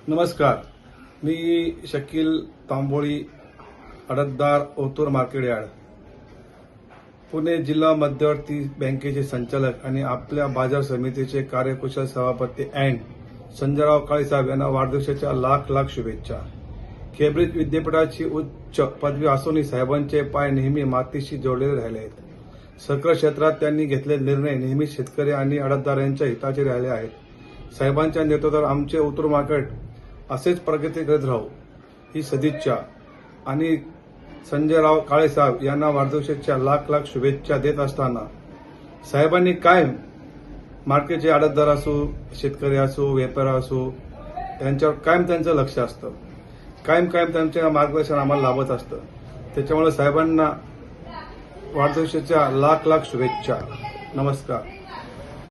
नमस्कार, मी Shakeel Tamboli, अडतदार, Otur market yard, Pune जिल्हा मध्यवर्ती बँकेचे संचालक आणि आपल्या बाजार समितीचे कार्यकुशल सभापती संजयराव काळेसाहेब यांना वाढदिवसाच्या लाख लाख शुभेच्छा। केंब्रिज विद्यापीठाची उच्च पदवी असूनही साहेबांचे पाय नेहमी मातीशी जोडलेले राहिले आहेत। सहकार क्षेत्रात त्यांनी घेतलेले निर्णय नेहमी शेतकरी आणि अडतदारांच्या हिताचे राहिले आहेत। साहेबांच्या नेतृत्वात आमचे ओतूर मार्केट असेच प्रगती करत राहू ही सदिच्छा आणि संजयराव काळेसाहेब यांना वाढदिवसाच्या लाख लाख शुभेच्छा देत असताना साहेबांनी कायम मार्केटचे अडतदार असो, शेतकरी असो, व्यापारी असो, यांच्यावर कायम त्यांचं लक्ष असतं। कायम त्यांचे मार्गदर्शन आम्हाला लाभत असतं। त्याच्यामुळे साहेबांना वाढदिवसाच्या लाख लाख शुभेच्छा। नमस्कार।